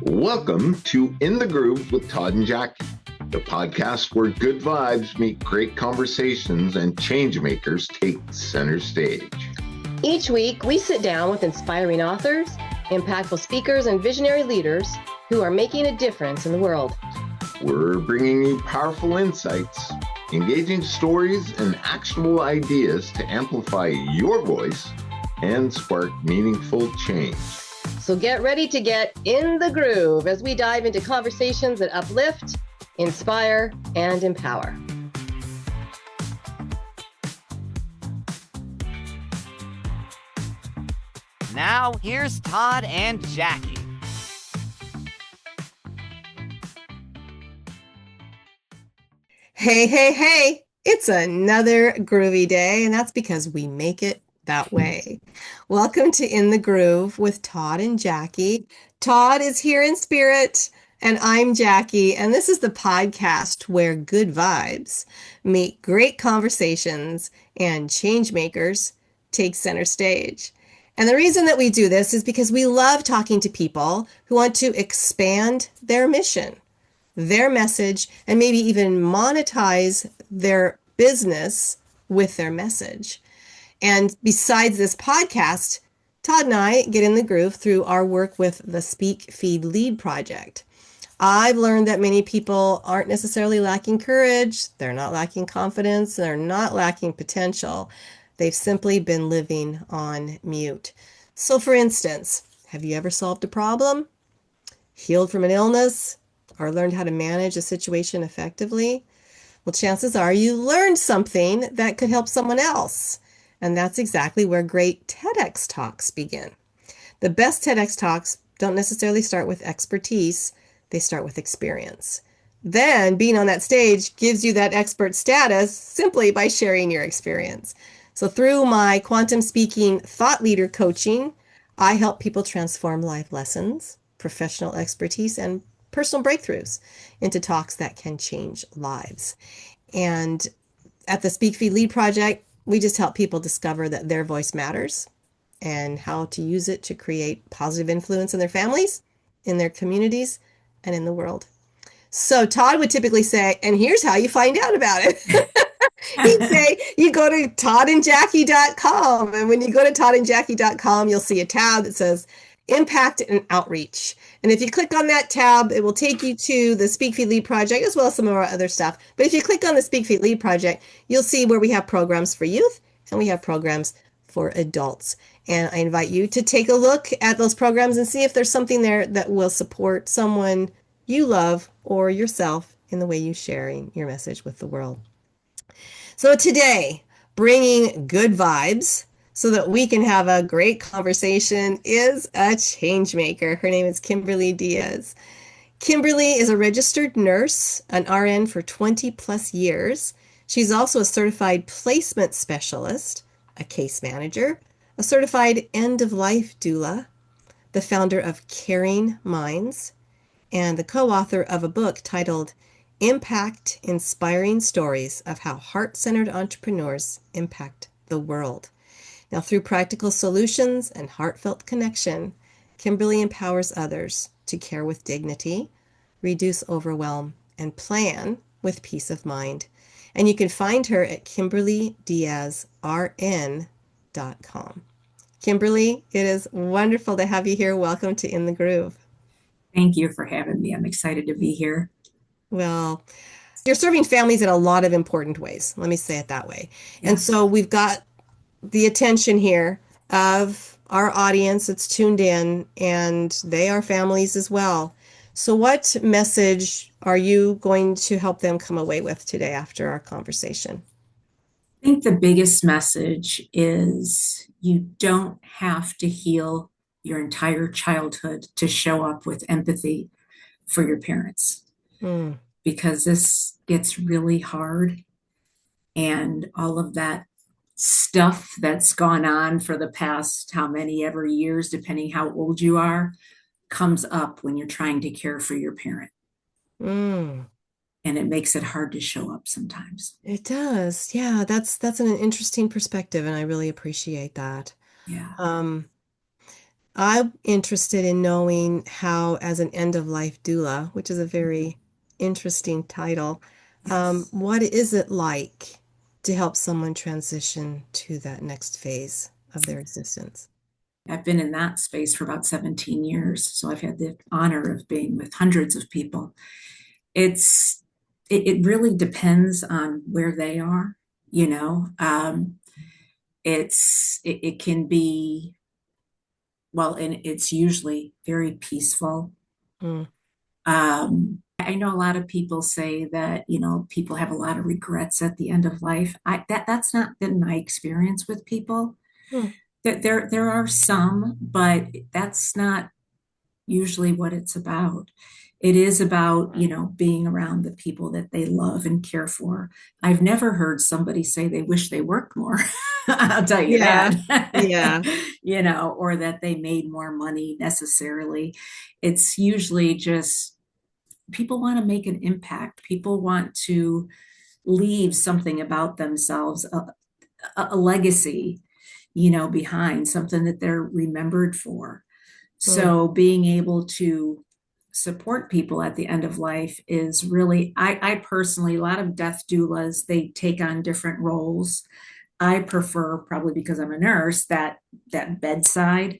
Welcome to In the Groove with Todd and Jackie, the podcast where good vibes meet great conversations and change makers take center stage. Each week, we sit down with inspiring authors, impactful speakers, and visionary leaders who are making a difference in the world. We're bringing you powerful insights, engaging stories, and actionable ideas to amplify your voice and spark meaningful change. So get ready to get in the groove as we dive into conversations that uplift, inspire, and empower. Now, here's Todd and Jackie. Hey, it's another groovy day, and that's because we make it that way. Welcome to In the Groove with Todd and Jackie. Todd is here in spirit, and I'm Jackie, and this is the podcast where good vibes meet great conversations and change makers take center stage. And the reason that we do this is because we love talking to people who want to expand their mission, their message, and maybe even monetize their business with their message. And besides this podcast, Todd and I get in the groove through our work with the Speak, Feed, Lead project. I've learned that many people aren't necessarily lacking courage, they're not lacking confidence, they're not lacking potential. They've simply been living on mute. So for instance, have you ever solved a problem, healed from an illness, or learned how to manage a situation effectively? Well, chances are you learned something that could help someone else. And that's exactly where great TEDx talks begin. The best TEDx talks don't necessarily start with expertise, they start with experience. Then being on that stage gives you that expert status simply by sharing your experience. So through my quantum speaking thought leader coaching, I help people transform life lessons, professional expertise, and personal breakthroughs into talks that can change lives. And at the Speak, Feed, Lead project, we just help people discover that their voice matters and how to use it to create positive influence in their families, in their communities, and in the world. So Todd would typically say, and here's how you find out about it. He'd say, you go to toddandjackie.com. And when you go to toddandjackie.com, you'll see a tab that says Impact and Outreach. And if you click on that tab, it will take you to the Speak, Feed, Lead project, as well as some of our other stuff. But if you click on the Speak, Feed, Lead project, you'll see where we have programs for youth and we have programs for adults. And I invite you to take a look at those programs and see if there's something there that will support someone you love or yourself in the way you're sharing your message with the world. So today, bringing good vibes so that we can have a great conversation is a change maker. Her name is Kimberly Diaz. Kimberly is a registered nurse, an RN for 20 plus years. She's also a certified placement specialist, a case manager, a certified end-of-life doula, the founder of Caring Minds, and the co-author of a book titled Impact: Inspiring Stories of How Heart-Centered Entrepreneurs Impact the World. Now, through practical solutions and heartfelt connection, Kimberly empowers others to care with dignity, reduce overwhelm, and plan with peace of mind. And you can find her at KimberlyDiazRN.com. Kimberly, it is wonderful to have you here. Welcome to In the Groove. Thank you for having me. I'm excited to be here. Well, you're serving families in a lot of important ways. Let me say it that way. Yeah. And so we've got the attention here of our audience that's tuned in, and they are families as well. So what message are you going to help them come away with today after our conversation? I think the biggest message is you don't have to heal your entire childhood to show up with empathy for your parents. Because this gets really hard, and all of that stuff that's gone on for the past how many ever years, depending how old you are, comes up when you're trying to care for your parent. And it makes it hard to show up sometimes. It does. Yeah, that's an interesting perspective, and I really appreciate that. Yeah. I'm interested in knowing how, as an end of life doula, which is a very interesting title, Yes. what is it like to help someone transition to that next phase of their existence? I've been in that space for about 17 years, so I've had the honor of being with hundreds of people. It's it really depends on where they are, you know. It can be well, and it's usually very peaceful. Mm, I know a lot of people say that, people have a lot of regrets at the end of life. That's not been my experience with people. mm, There are some, but that's not usually what it's about. It is about, being around the people that they love and care for. I've never heard somebody say they wish they worked more. I'll tell you yeah, that. yeah. Or that they made more money necessarily. It's usually just people want to make an impact. People want to leave something about themselves, a legacy, behind something that they're remembered for. Mm, So being able to support people at the end of life is really, I personally, a lot of death doulas, they take on different roles. I prefer, probably because I'm a nurse, that bedside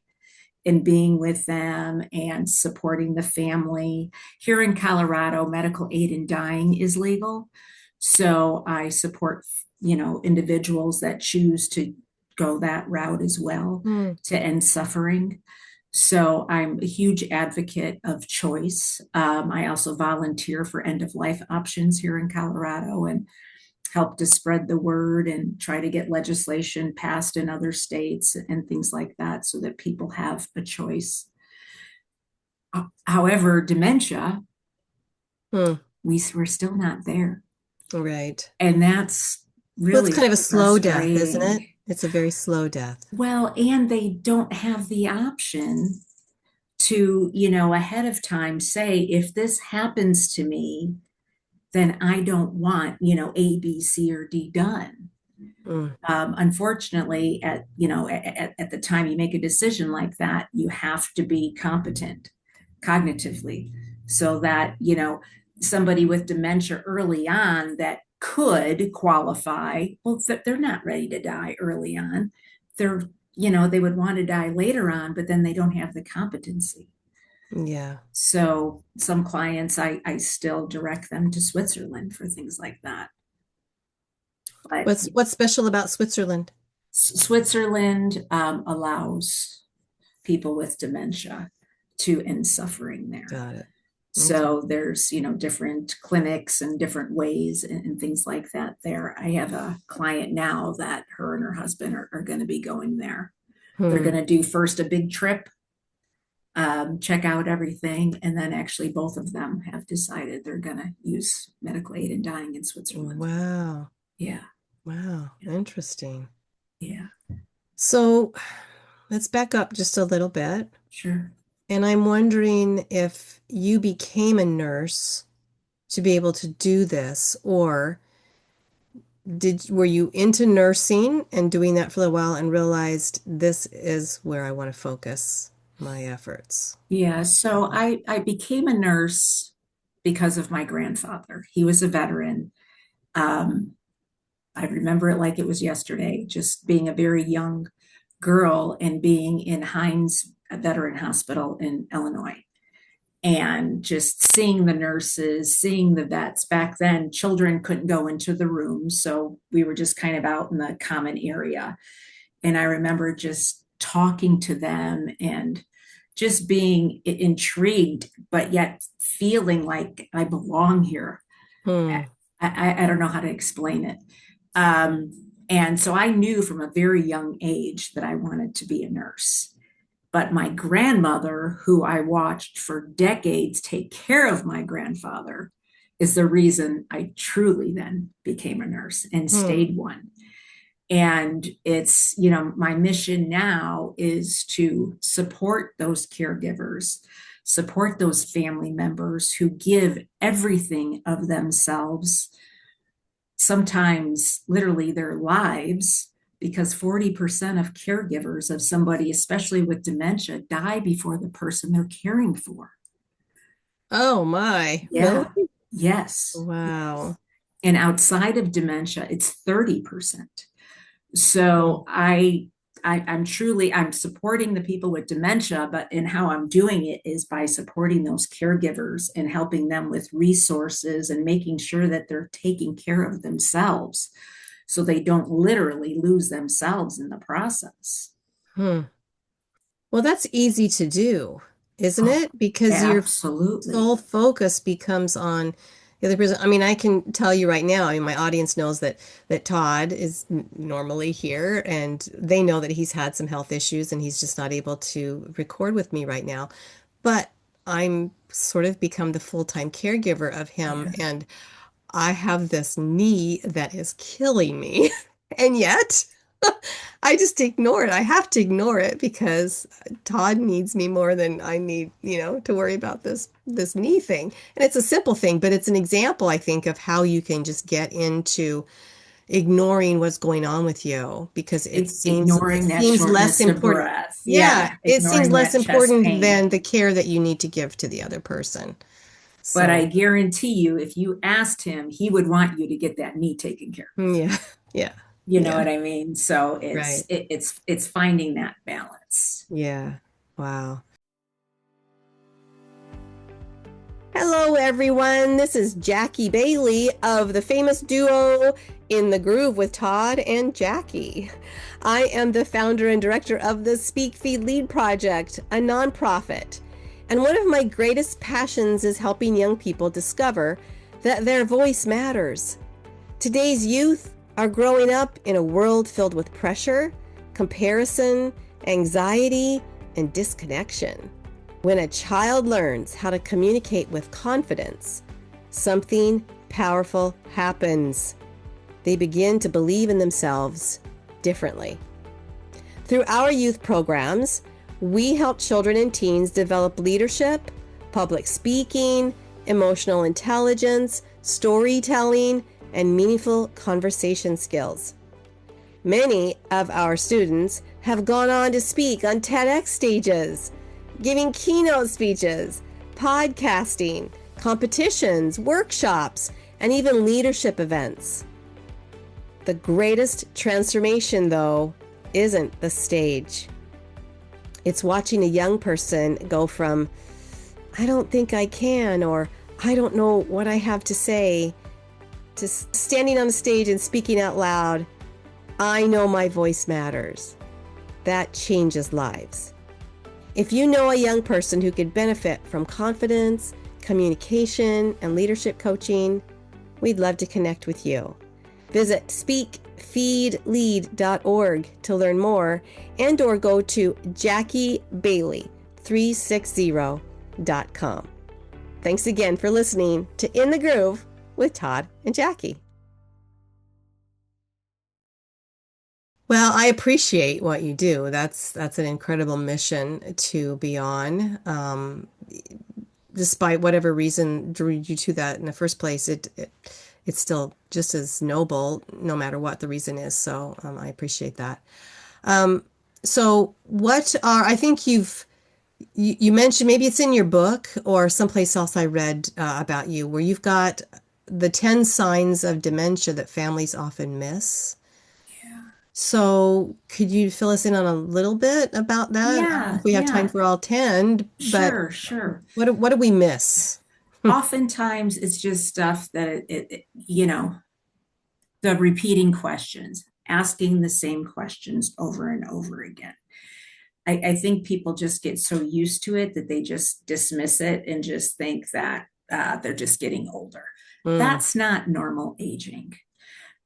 and being with them and supporting the family. Here in Colorado, medical aid in dying is legal. So I support, individuals that choose to go that route as well mm. to end suffering. So I'm a huge advocate of choice. I also volunteer for end of life options here in Colorado and help to spread the word and try to get legislation passed in other states and things like that so that people have a choice. However, dementia, Hmm. we're still not there. Right. And that's Well, it's really kind of a slow death, isn't it? frustrating. It's a very slow death. Well, and they don't have the option to, ahead of time say, if this happens to me, then I don't want, A, B, C, or D done. Mm, Unfortunately, at the time you make a decision like that, you have to be competent cognitively, so that somebody with dementia early on that could qualify. Well, they're not ready to die early on. They're they would want to die later on, but then they don't have the competency. yeah. So some clients, I still direct them to Switzerland for things like that. But What's special about Switzerland? Switzerland allows people with dementia to end suffering there. Got it. Okay. So there's, different clinics and different ways and things like that there. I have a client now that her and her husband are going to be going there. They're Hmm. going to do first a big trip, check out everything, and then actually both of them have decided they're going to use medical aid in dying in Switzerland. Wow. Yeah, Wow. Interesting. yeah, So let's back up just a little bit. sure. And I'm wondering if you became a nurse to be able to do this, or were you into nursing and doing that for a while and realized this is where I want to focus my efforts? Yeah, so I became a nurse because of my grandfather. He was a veteran. Um, I remember it like it was yesterday, just being a very young girl and being in Hines Veteran Hospital in Illinois and just seeing the nurses, seeing the vets. Back then, children couldn't go into the room, so we were just kind of out in the common area. And I remember just talking to them and just being intrigued, but yet feeling like I belong here. Hmm. I don't know how to explain it. And so I knew from a very young age that I wanted to be a nurse. But my grandmother, who I watched for decades take care of my grandfather, is the reason I truly then became a nurse and Hmm. stayed one. And it's, my mission now is to support those caregivers, support those family members who give everything of themselves, sometimes literally their lives, because 40% of caregivers of somebody, especially with dementia, die before the person they're caring for. Oh my, really? Yeah. Yes. Wow. And outside of dementia, it's 30%. So I'm supporting the people with dementia, but in how I'm doing it is by supporting those caregivers and helping them with resources and making sure that they're taking care of themselves so they don't literally lose themselves in the process. Hmm. Well, that's easy to do, isn't Oh, it? Because your absolutely. sole focus becomes on the other person. I mean, I can tell you right now, I mean, my audience knows that Todd is normally here, and they know that he's had some health issues and he's just not able to record with me right now. But I'm sort of become the full-time caregiver of him, Yeah. and I have this knee that is killing me. And yet, I just ignore it. I have to ignore it because Todd needs me more than I need, to worry about this knee thing. And it's a simple thing, but it's an example, I think, of how you can just get into ignoring what's going on with you because it Ignoring that seems less shortness of important. breath. Yeah, Yeah. it seems Ignoring less that chest important pain. than the care that you need to give to the other person. But I So, guarantee you, if you asked him, he would want you to get that knee taken care of. yeah, yeah, You know yeah, what I mean? So right. it's finding that balance. Yeah. Wow. Hello, everyone. This is Jackie Bailey of the famous duo In the Groove with Todd and Jackie. I am the founder and director of the Speak Feed Lead Project, a nonprofit. And one of my greatest passions is helping young people discover that their voice matters. Today's youth are growing up in a world filled with pressure, comparison, anxiety, and disconnection. When a child learns how to communicate with confidence, something powerful happens. They begin to believe in themselves differently. Through our youth programs, we help children and teens develop leadership, public speaking, emotional intelligence, storytelling, and meaningful conversation skills. Many of our students have gone on to speak on TEDx stages, giving keynote speeches, podcasting, competitions, workshops, and even leadership events. The greatest transformation, though, isn't the stage. It's watching a young person go from, I don't think I can, or I don't know what I have to say, to standing on the stage and speaking out loud, I know my voice matters. That changes lives. If you know a young person who could benefit from confidence, communication, and leadership coaching, we'd love to connect with you. Visit speakfeedlead.org to learn more and or go to JackieBailey360.com. Thanks again for listening to In the Groove with Todd and Jackie. Well, I appreciate what you do. That's an incredible mission to be on. Despite whatever reason drew you to that in the first place, it's still just as noble, no matter what the reason is. So I appreciate that. So I think you mentioned, maybe it's in your book or someplace else I read about you, where you've got the 10 signs of dementia that families often miss. So could you fill us in on a little bit about that? I don't know Yeah, if we have time yeah. for all 10, but Sure, sure. what do we miss? Oftentimes it's just stuff that the repeating questions, asking the same questions over and over again. I think people just get so used to it that they just dismiss it and just think that they're just getting older. Mm, That's not normal aging.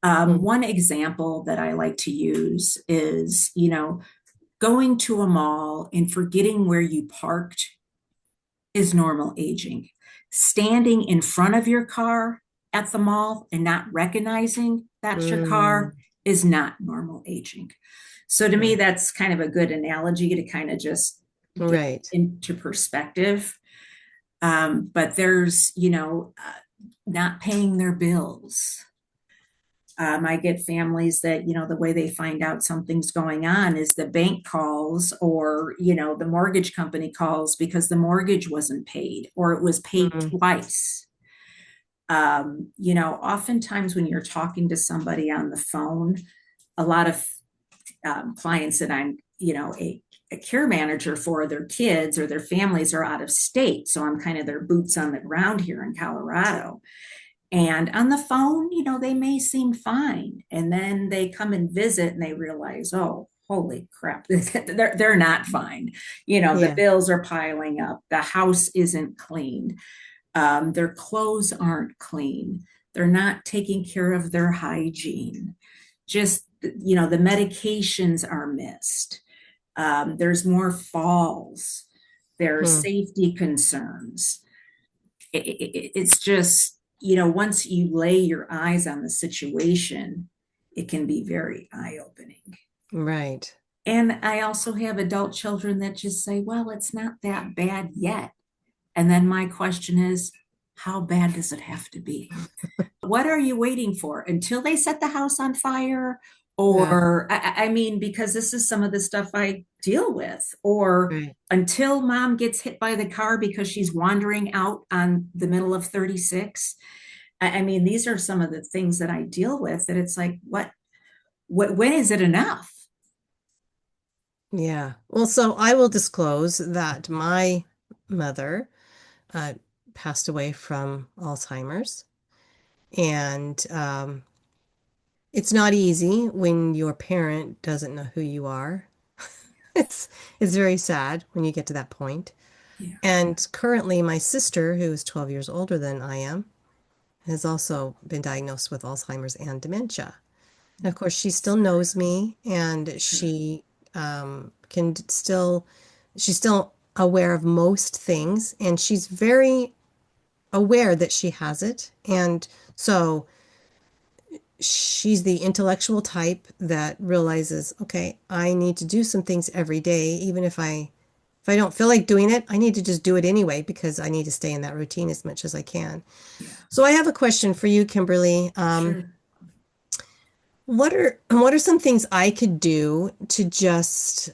mm, One example that I like to use is, going to a mall and forgetting where you parked is normal aging. Standing in front of your car at the mall and not recognizing that's your mm, car is not normal aging. So to me, right. that's kind of a good analogy to kind of just get Right. into perspective. But there's, not paying their bills, I get families that, the way they find out something's going on is the bank calls or, the mortgage company calls because the mortgage wasn't paid or it was paid Mm, twice. Oftentimes when you're talking to somebody on the phone, a lot of clients that I'm, a care manager for their kids or their families are out of state. So I'm kind of their boots on the ground here in Colorado. And on the phone, they may seem fine. And then they come and visit and they realize, oh, holy crap, they're not fine. The yeah. bills are piling up. The house isn't clean. Their clothes aren't clean. They're not taking care of their hygiene. Just, the medications are missed. There's more falls. There's Hmm. safety concerns. It's just, once you lay your eyes on the situation, it can be very eye-opening. Right. And I also have adult children that just say, well, it's not that bad yet. And then my question is, how bad does it have to be? What are you waiting for until they set the house on fire? Yeah. Or, I mean, because this is some of the stuff I deal with, or Right. until mom gets hit by the car because she's wandering out on the middle of 36. I mean, these are some of the things that I deal with that it's like, when is it enough? Yeah. Well, so I will disclose that my mother uh, passed away from Alzheimer's. And it's not easy when your parent doesn't know who you are. It's it's very sad when you get to that point. Yeah. And currently, my sister, who is 12 years older than I am, has also been diagnosed with Alzheimer's and dementia. And of course, she still knows me, and Sure. she can still, she's still aware of most things, and she's very aware that she has it. And so she's the intellectual type that realizes, okay, I need to do some things every day, even if I don't feel like doing it, I need to just do it anyway because I need to stay in that routine as much as I can. Yeah. So I have a question for you, Kimberly. Sure. What are some things I could do to just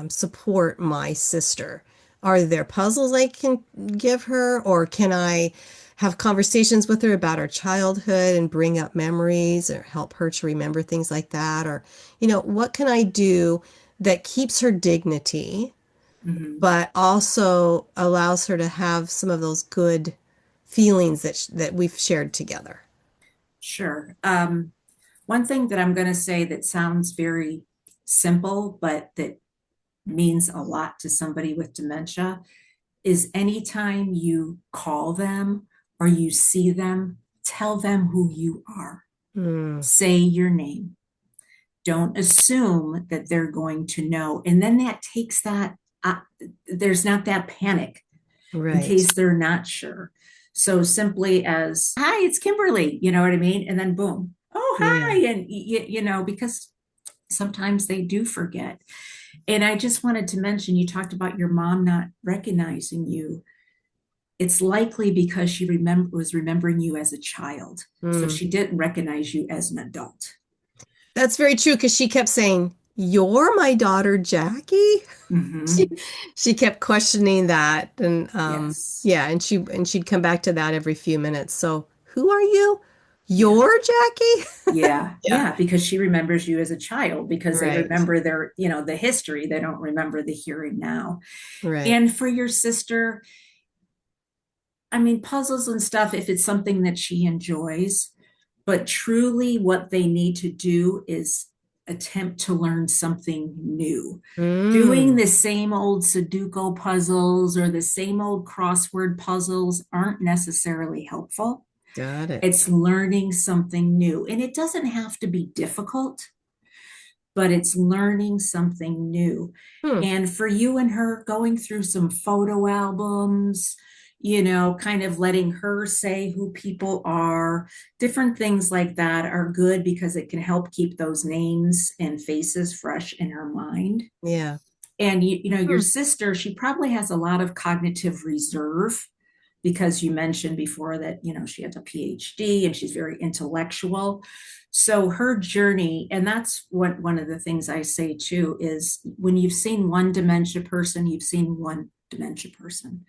support my sister? Are there puzzles I can give her, or can I have conversations with her about her childhood and bring up memories or help her to remember things like that? Or, what can I do that keeps her dignity, Mhm. but also allows her to have some of those good feelings that we've shared together? Sure. One thing that I'm going to say that sounds very simple, but that means a lot to somebody with dementia is anytime you call them or you see them, tell them who you are. Mm, Say your name. Don't assume that they're going to know. And then that takes that, there's not that panic in right. case they're not sure. So simply as, hi, it's Kimberly, you know what I mean? And then boom, oh, Yeah. hi. And, because sometimes they do forget. And I just wanted to mention, you talked about your mom not recognizing you. It's likely because she was remembering you as a child. So Mm. she didn't recognize you as an adult. That's very true because she kept saying, "You're my daughter, Jackie." Mm-hmm. She she kept questioning that, and Yes. yeah, and she'd come back to that every few minutes. So, who are you? Yeah. You're Jackie? Yeah. Yeah, Yeah. Because she remembers you as a child because they right, remember their, the history. They don't remember the here and now. right. And for your sister, I mean, puzzles and stuff, if it's something that she enjoys, but truly what they need to do is attempt to learn something new. Doing Mm, the same old Sudoku puzzles or the same old crossword puzzles aren't necessarily helpful. got it. It's learning something new. And it doesn't have to be difficult, but it's learning something new. Hmm. And for you and her going through some photo albums, kind of letting her say who people are, different things like that are good because it can help keep those names and faces fresh in her mind. Yeah. And your Hmm. sister, she probably has a lot of cognitive reserve because you mentioned before that, she has a PhD and she's very intellectual. So her journey, and that's what one of the things I say too, is when you've seen one dementia person, you've seen one dementia person,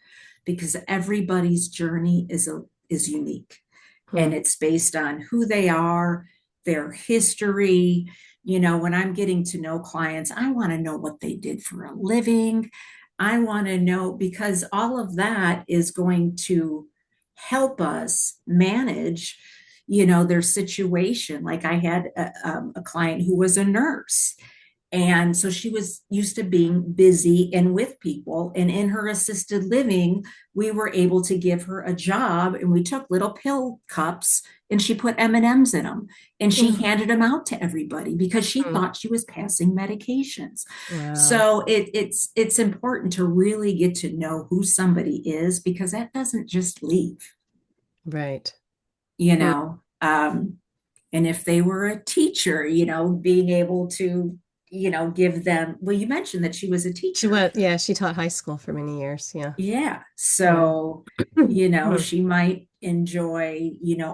because everybody's journey is unique. And it's based on who they are, their history. When I'm getting to know clients, I want to know what they did for a living. I want to know, because all of that is going to help us manage, their situation. Like I had a client who was a nurse. And so she was used to being busy and with people. And in her assisted living, we were able to give her a job, and we took little pill cups and she put M&Ms in them and she handed them out to everybody because she thought she was passing medications. Wow. So it's important to really get to know who somebody is, because that doesn't just leave. Right. And if they were a teacher, being able to give them, well, you mentioned that she was a teacher. She taught high school for many years. Yeah. Yeah. So, she might enjoy,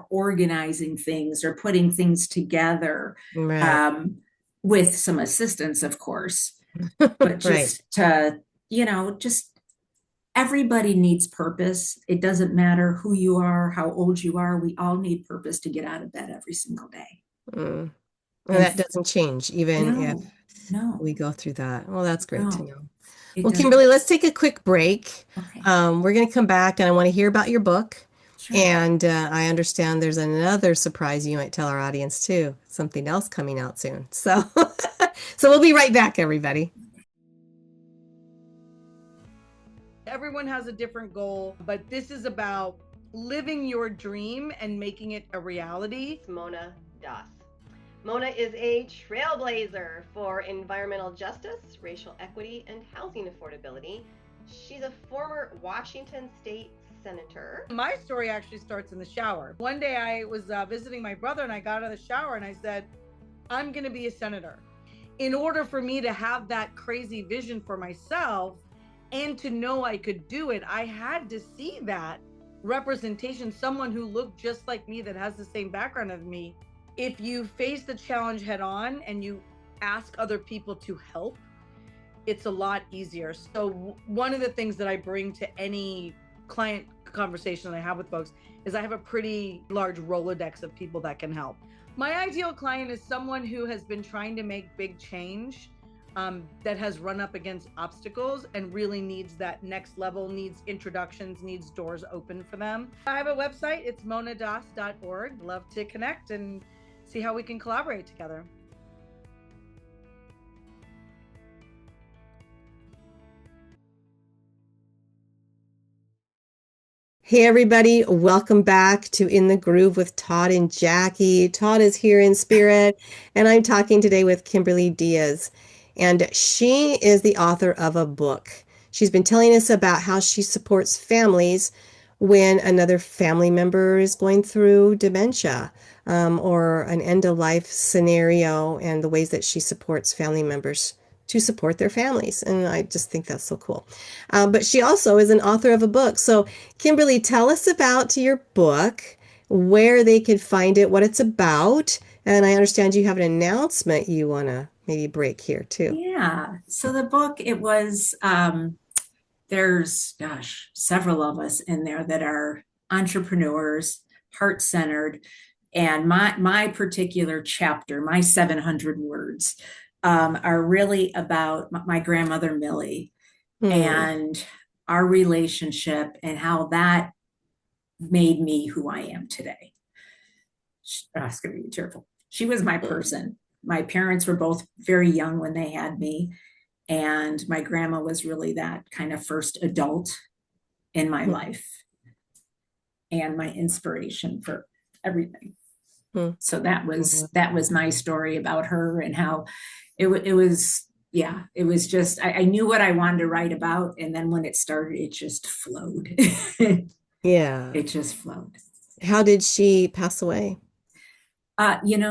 organizing things or putting things together, Right. with some assistance, of course, but just to, just everybody needs purpose. It doesn't matter who you are, how old you are. We all need purpose to get out of bed every single day. And that doesn't change, even if No. we go through that. Well, that's great to know. Well, doesn't. Kimberly, let's take a quick break. Okay. We're going to come back and I want to hear about your book. Sure. And I understand there's another surprise you might tell our audience too. Something else coming out soon. So, so we'll be right back, everybody. Everyone has a different goal, but this is about living your dream and making it a reality. Mona Das. Mona is a trailblazer for environmental justice, racial equity, and housing affordability. She's a former Washington State Senator. My story actually starts in the shower. One day I was visiting my brother and I got out of the shower and I said, I'm going to be a senator. In order for me to have that crazy vision for myself and to know I could do it, I had to see that representation, someone who looked just like me, that has the same background as me. If you face the challenge head on and you ask other people to help, it's a lot easier. So one of the things that I bring to any client conversation that I have with folks is I have a pretty large Rolodex of people that can help. My ideal client is someone who has been trying to make big change, that has run up against obstacles and really needs that next level, needs introductions, needs doors open for them. I have a website, it's monadas.org. Love to connect and see how we can collaborate together. Hey, everybody. Welcome back to In the Groove with Todd and Jackie. Todd is here in spirit, and I'm talking today with Kimberly Diaz. And she is the author of a book. She's been telling us about how she supports families when another family member is going through dementia, or an end-of-life scenario, and the ways that she supports family members to support their families. And I just think that's so cool. But she also is an author of a book. So Kimberly, tell us about your book, where they can find it, what it's about. And I understand you have an announcement you want to maybe break here too. Yeah. So the book, it was, there's, several of us in there that are entrepreneurs, heart-centered. And my particular chapter, my 700 words, are really about my grandmother, Millie, and our relationship and how that made me who I am today. It's going to be tearful. She was my person. My parents were both very young when they had me. And my grandma was really that kind of first adult in my life and my inspiration for everything. So that was my story about her and how it was just, I knew what I wanted to write about. And then when it started, it just flowed. Yeah. It just flowed. How did she pass away?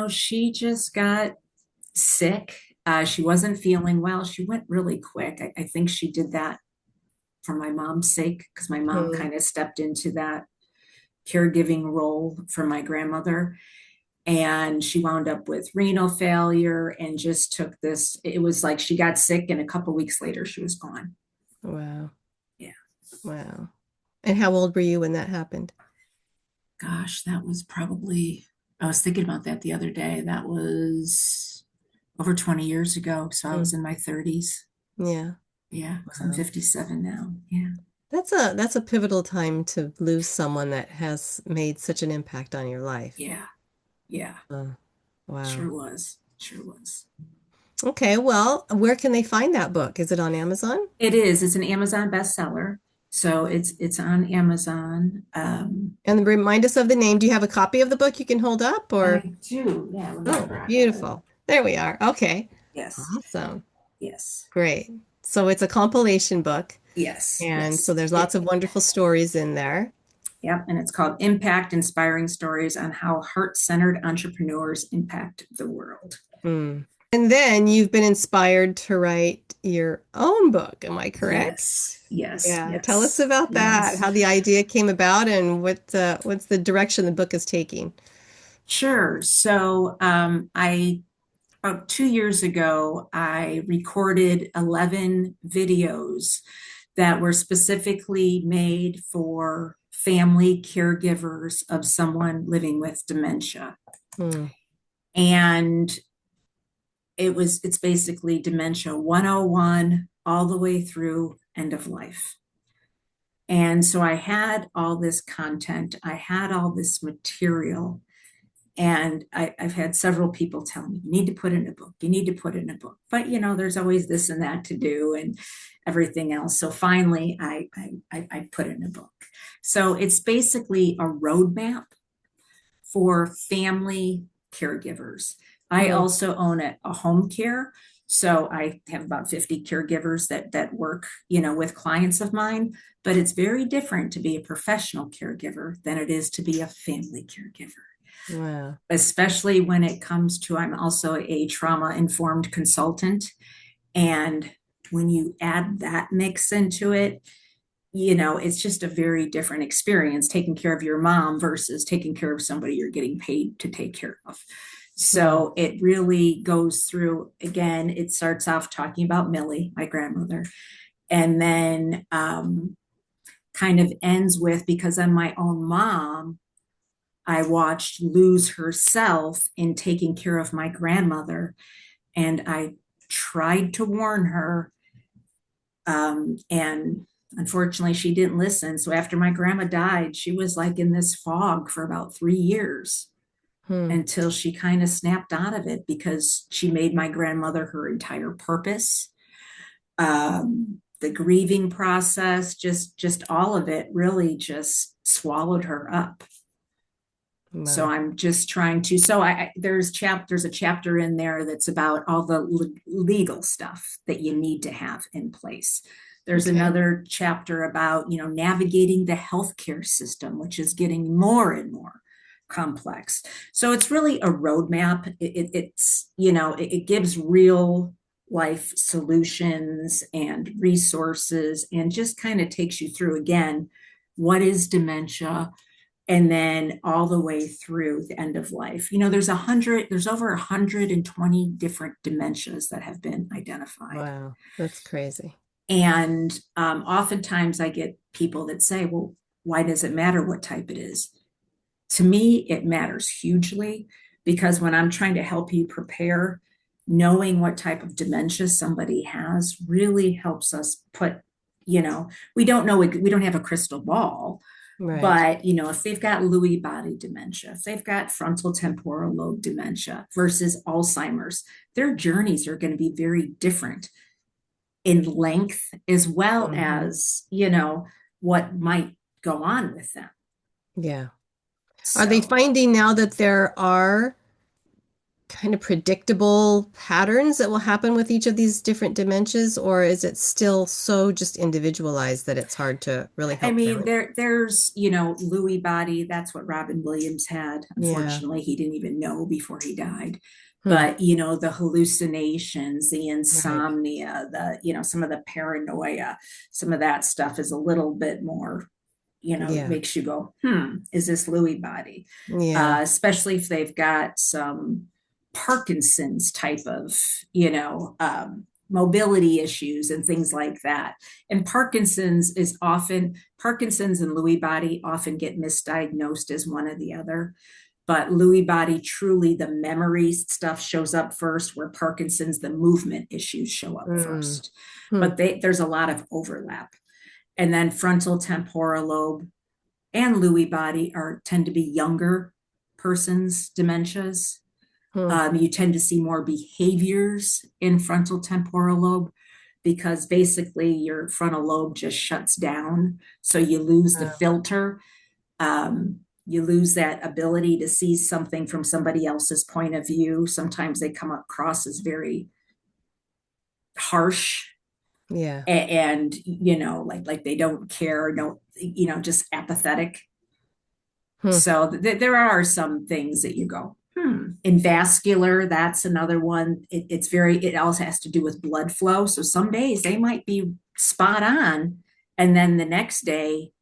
She just got sick. She wasn't feeling well. She went really quick. I think she did that for my mom's sake, because my mom Mm. kind of stepped into that caregiving role for my grandmother. And she wound up with renal failure and just took this. It was like she got sick, and a couple weeks later, she was gone. Wow. Yeah. Wow. And how old were you when that happened? Gosh, that was probably, I was thinking about that the other day. That was over 20 years ago. So I was in my 30s. Yeah. Yeah, because I'm Wow. 57 now. Yeah. That's a pivotal time to lose someone that has made such an impact on your life. Yeah. Yeah. Wow. Sure was. Sure was. Okay, well, where can they find that book? Is it on Amazon? It is. It's an Amazon bestseller. So it's on Amazon. And remind us of the name. Do you have a copy of the book you can hold up or? I do. Yeah. Let me Oh, grab it. beautiful. There we are. Okay. Yes. Awesome. Yes. Great. So it's a compilation book. Yes. And Yes. so there's lots of wonderful stories in there. Yep. And it's called Impact: Inspiring Stories on How Heart-Centered Entrepreneurs Impact the World. Mm. And then you've been inspired to write your own book. Am I correct? Yes. Yes. Yeah. Yes. Tell us about that, Yes. how the idea came about and what's the direction the book is taking. Sure. So I about 2 years ago, I recorded 11 videos that were specifically made for family caregivers of someone living with dementia. Mm. And it's basically dementia 101 all the way through end of life. And so I had all this content, I had all this material. And I've had several people tell me, you need to put in a book, you need to put in a book. But, there's always this and that to do and everything else. So finally, I put in a book. So it's basically a roadmap for family caregivers. I also own a home care. So I have about 50 caregivers that work, with clients of mine. But it's very different to be a professional caregiver than it is to be a family caregiver. Wow. Especially when it comes to, I'm also a trauma-informed consultant. And when you add that mix into it, it's just a very different experience taking care of your mom versus taking care of somebody you're getting paid to take care of. So it really goes through, again, it starts off talking about Millie, my grandmother, and then kind of ends with, because I'm my own mom, I watched lose herself in taking care of my grandmother. And I tried to warn her. And unfortunately, she didn't listen. So after my grandma died, she was like in this fog for about 3 years until she kind of snapped out of it, because she made my grandmother her entire purpose. The grieving process, just all of it really just swallowed her up. Wow. So I'm just trying to, there's a chapter in there that's about all the legal stuff that you need to have in place. There's another chapter about, navigating the healthcare system, which is getting more and more complex. So it's really a roadmap. It gives real life solutions and resources, and just kind of takes you through, again, what is dementia, and then all the way through the end of life. There's over 120 different dementias that have been identified. Wow, that's crazy. And oftentimes I get people that say, well, why does it matter what type it is? To me, it matters hugely, because when I'm trying to help you prepare, knowing what type of dementia somebody has really helps us put, we don't have a crystal ball. Right. But, if they've got Lewy body dementia, if they've got frontal temporal lobe dementia versus Alzheimer's, their journeys are going to be very different in length, as well as, what might go on with them. Yeah. So, Are they finding now that there are kind of predictable patterns that will happen with each of these different dementias, or is it still so just individualized that it's hard to really help there's, Lewy body, that's what Robin Williams had. Unfortunately, he didn't even know before he died. But, the hallucinations, the Right. insomnia, some of the paranoia, some of that stuff is a little bit more, Yeah. makes you go, is this Lewy body? Yeah. Especially if they've got some Parkinson's type of, mobility issues and things like that. And Parkinson's and Lewy body often get misdiagnosed as one or the other. But Lewy body, truly the memory stuff shows up first, where Parkinson's, the movement issues show up first. But there's a lot of overlap. And then frontal temporal lobe and Lewy body tend to be younger persons' dementias. You tend to see more behaviors in frontal temporal lobe because basically your frontal lobe just shuts down. So you lose the filter. You lose that ability to see something from somebody else's point of view. Sometimes they come across as very harsh. Yeah. And like they don't care, just apathetic. So there are some things that you go, In vascular, that's another one. It also has to do with blood flow. So some days they might be spot on, and then the next day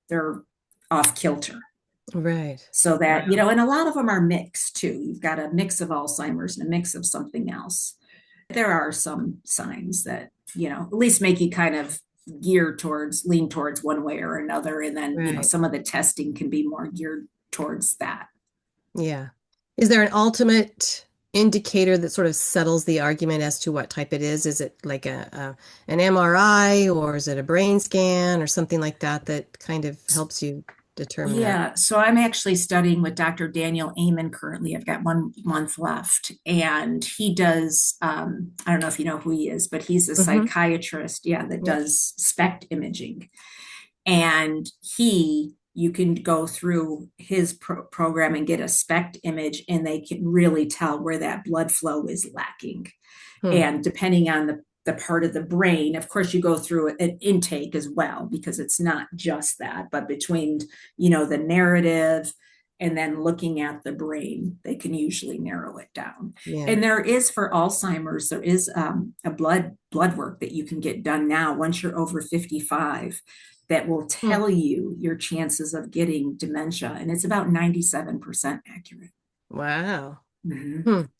they're off kilter. Right. So that, and a lot of them are mixed too. You've got a mix of Alzheimer's and a mix of something else. There are some signs that, at least make you kind of lean towards one way or another. And then, some of the testing can be more geared towards that. Yeah. Is there an ultimate indicator that sort of settles the argument as to what type it is? Is it like an MRI, or is it a brain scan or something like that kind of helps you determine that? Yeah, so I'm actually studying with Dr. Daniel Amen currently. I've got 1 month left, and he does, I don't know if you know who he is, but he's a psychiatrist, that does SPECT imaging. And you can go through his program and get a SPECT image, and they can really tell where that blood flow is lacking. And depending on the part of the brain, of course, you go through an intake as well, because it's not just that, but between, the narrative and then looking at the brain, they can usually narrow it down. Yeah. And there is, for Alzheimer's, there is a blood work that you can get done now once you're over 55 that will tell you your chances of getting dementia. And it's about 97% accurate. Wow.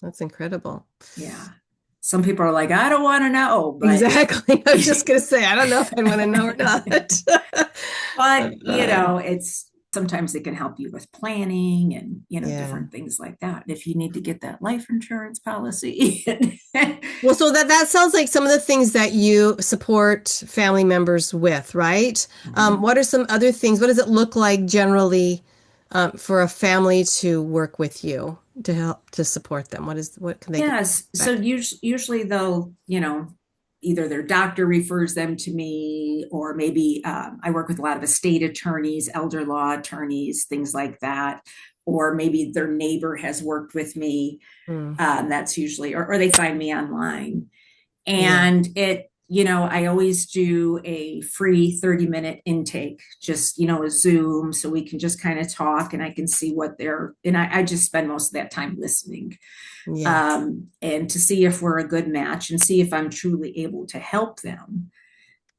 That's incredible. Yeah. Some people are like, I don't want to know. But exactly. I was just going to say, I don't know if I want to know or not. But, it's sometimes it can help you with planning and, different things like that. If you need to get that life insurance policy. Well, so that sounds like some of the things that you support family members with, right? What are some other things? What does it look like generally for a family to work with you to help to support them? What can they? Yes. So usually they'll, either their doctor refers them to me, or maybe I work with a lot of estate attorneys, elder law attorneys, things like that. Or maybe their neighbor has worked with me. That's usually, or they find me online. And I always do a free 30-minute intake, just, a Zoom, so we can just kind of talk and I can see and I just spend most of that time listening. Yes. And to see if we're a good match and see if I'm truly able to help them.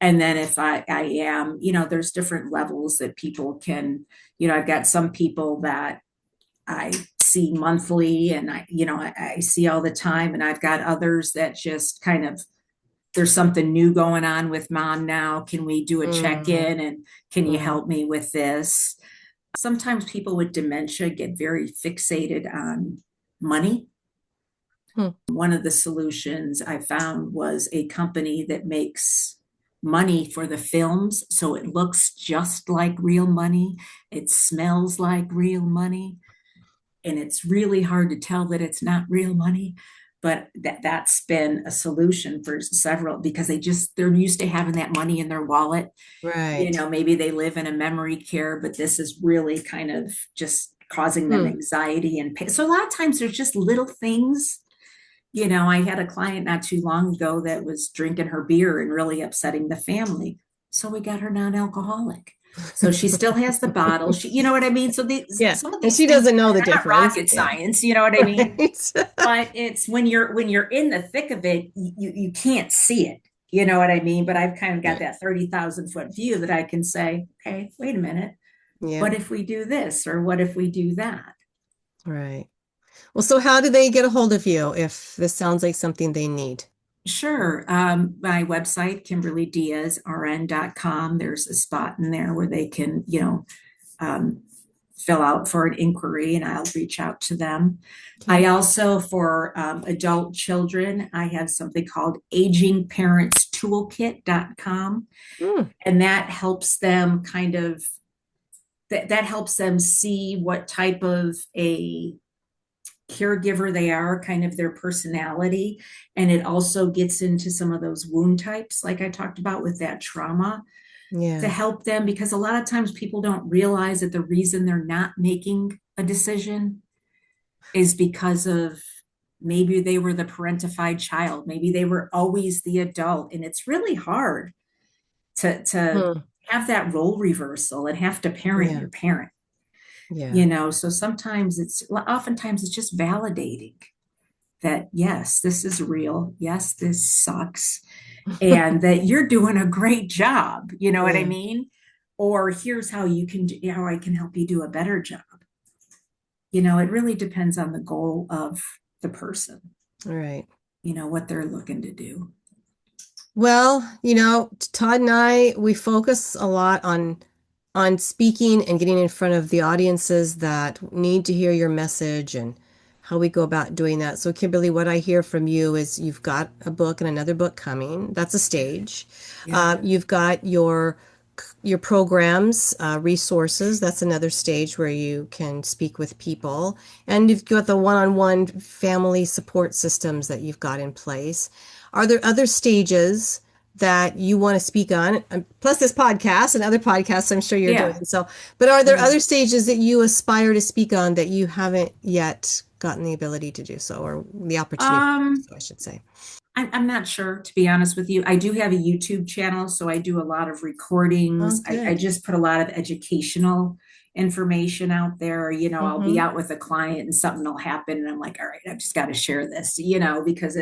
And then if I am, there's different levels that people can, I've got some people that I see monthly and I see all the time. And I've got others that just kind of, there's something new going on with mom now. Can we do a check-in, and can you help me with this? Sometimes people with dementia get very fixated on money. One of the solutions I found was a company that makes money for the films. So it looks just like real money. It smells like real money. And it's really hard to tell that it's not real money. But that's been a solution for several, because they're used to having that money in their wallet. Right. Maybe they live in a memory care, but this is really kind of just causing them anxiety and pain. So a lot of times there's just little things. I had a client not too long ago that was drinking her beer and really upsetting the family. So we got her non-alcoholic. So she still has the bottle. You know what I mean? So Yeah. some of And these she things doesn't know are the not difference. rocket Yeah. science, you know what I mean? Right. But it's when you're in the thick of it, you can't see it. You know what I mean? But I've kind of got Right. that 30,000-foot view that I can say, okay, wait a minute. Yeah. What if we do this or what if we do that? Right. Well, so how do they get a hold of you if this sounds like something they need? Sure. My website, KimberlyDiazRN.com, there's a spot in there where they can, um, fill out for an inquiry and I'll reach out to them. Okay. I also, for adult children, I have something called agingparentstoolkit.com, Hmm. and that helps them that helps them see what type of a caregiver they are, kind of their personality. And it also gets into some of those wound types, like I talked about with that trauma, to Yeah. help them, because a lot of times people don't realize that the reason they're not making a decision is because of maybe they were the parentified child, maybe they were always the adult, and it's really hard to Hmm. have that role reversal and have to parent Yeah. your parent. Yeah. So oftentimes it's just validating that, yes, this is real, yes, this sucks, and that you're doing a great job, you know what I Yeah. mean? Or here's how how I can help you do a better job. It really depends on the goal of the person, All right. what they're looking to do. Well, Todd and I, we focus a lot on speaking and getting in front of the audiences that need to hear your message and how we go about doing that. So, Kimberly, what I hear from you is you've got a book and another book coming. That's a stage. Yeah. You've got your programs, resources. That's another stage where you can speak with people. And you've got the one-on-one family support systems that you've got in place. Are there other stages that you want to speak on? Plus this podcast and other podcasts I'm sure you're Yeah. doing. So, but are there Yeah. other stages that you aspire to speak on that you haven't yet gotten the ability to do so, or the opportunity to do so, I should say? I'm not sure, to be honest with you. I do have a YouTube channel, so I do a lot of Oh, recordings. I good. just put a lot of educational information out there. I'll be out with a client and something will happen, and I'm like, all right, I've just got to share this, because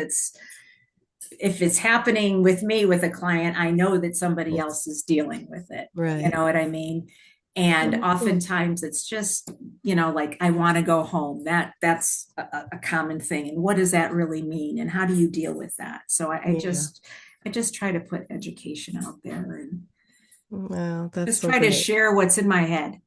if it's happening with me with a client, I know that somebody Yes. else is dealing with it. You Right. know what I mean? And Oh, cool. oftentimes it's just, like, I want to go home. That's a common thing. And what does that really mean? And how do you deal with that? So I just try to put education out there and Wow, that's just so try to great. share what's in my head.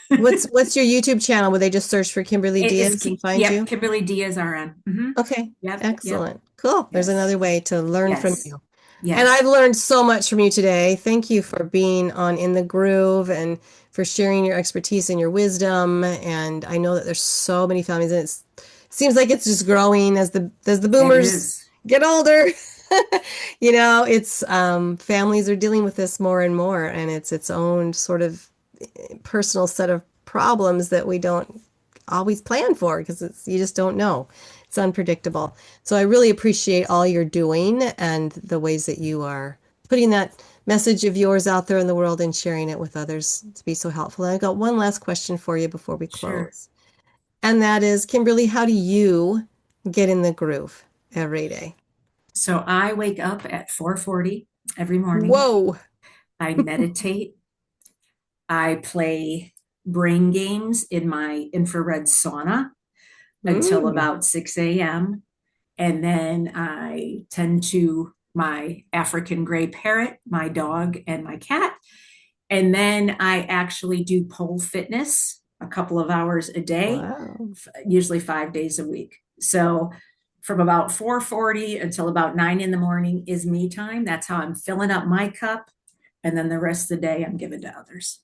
What's your YouTube channel? Would they just search for Kimberly Diaz and find you? Kimberly Diaz RN. Okay, Yep. excellent. Cool. There's Yes. another way to learn from Yes. you. Yes. And I've learned so much from you today. Thank you for being on In the Groove and for sharing your expertise and your wisdom. And I know that there's so many families, and it seems like it's just growing as the boomers get older. It's families are dealing with this more and more, and it's its own sort of personal set of problems that we don't always plan for because you just don't know. It's unpredictable. So I really appreciate all you're doing and the ways that you are putting that message of yours out there in the world and sharing it with others to be so helpful. And I got one last question for you before we close. Sure. And that is, Kimberly, how do you get in the groove every day? So I wake up at 4:40 every morning. Whoa. I meditate. I play brain games in my infrared sauna until about 6 a.m. And then I tend to my African gray parrot, my dog, and my cat. And then I actually do pole fitness a couple of hours a day, Wow. usually 5 days a week. So from about 4:40 until about 9 in the morning is me time. That's how I'm filling up my cup. And then the rest of the day I'm giving to others.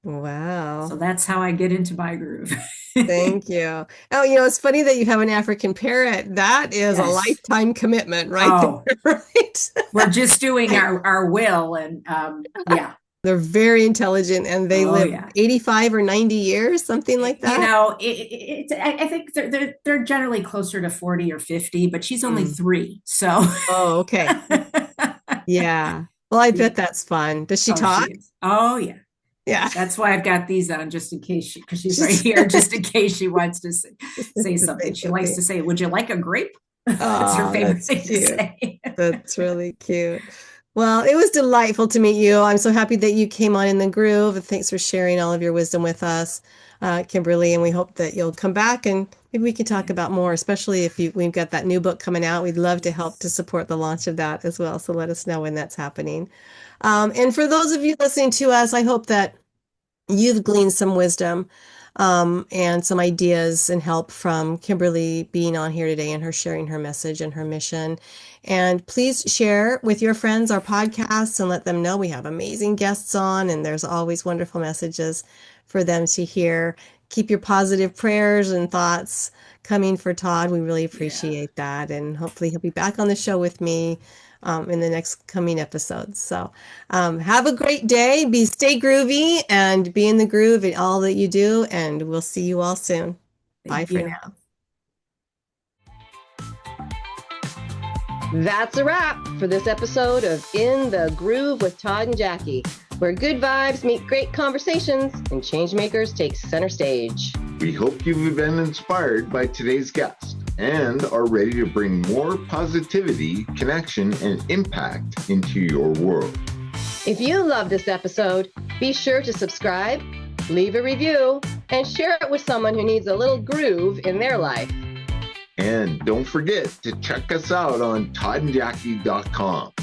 Wow. So that's how I get into my groove. Thank you. Oh, it's funny that you have an African parrot. That is a lifetime commitment, right? There, right? We're just doing our will, and yeah. They're very intelligent, and they live 85 or 90 years, something like that. I think they're generally closer to 40 or 50, but she's only 3, so. Oh, okay. Yeah. Well, I bet that's fun. Does she talk? Oh, yeah. Yeah. That's why I've got these on, just in case, because she's right here, just in case she wants to say something. She likes to say, "Would you like a grape?" That's her Oh, favorite that's thing to cute. say. That's really cute. Well, it was delightful to meet you. I'm so happy that you came on In the Groove. And thanks for sharing all of your wisdom with us, Kimberly. And we hope that you'll come back and maybe we can talk about more, especially if we've got that new book coming out. We'd love to help to support the launch of that as well. So let us know when that's happening. And for those of you listening to us, I hope that you've gleaned some wisdom and some ideas and help from Kimberly being on here today and her sharing her message and her mission. And please share with your friends our podcasts and let them know we have amazing guests on, and there's always wonderful messages for them to hear. Keep your positive prayers and thoughts coming for Todd. We really appreciate that. And hopefully he'll be back on the show with me in the next coming episodes. So have a great day. Stay groovy and be in the groove in all that you do. And we'll see you all soon. Bye for now. That's a wrap for this episode of In the Groove with Todd and Jackie, where good vibes meet great conversations and changemakers take center stage. We hope you've been inspired by today's guest and are ready to bring more positivity, connection, and impact into your world. If you love this episode, be sure to subscribe, leave a review, and share it with someone who needs a little groove in their life. And don't forget to check us out on toddandjackie.com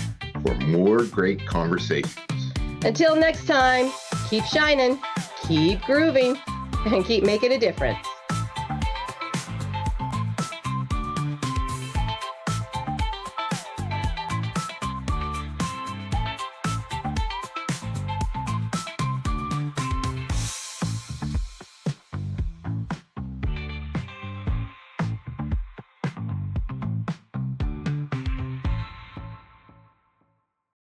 for more great conversations. Until next time, keep shining, keep grooving, and keep making a difference.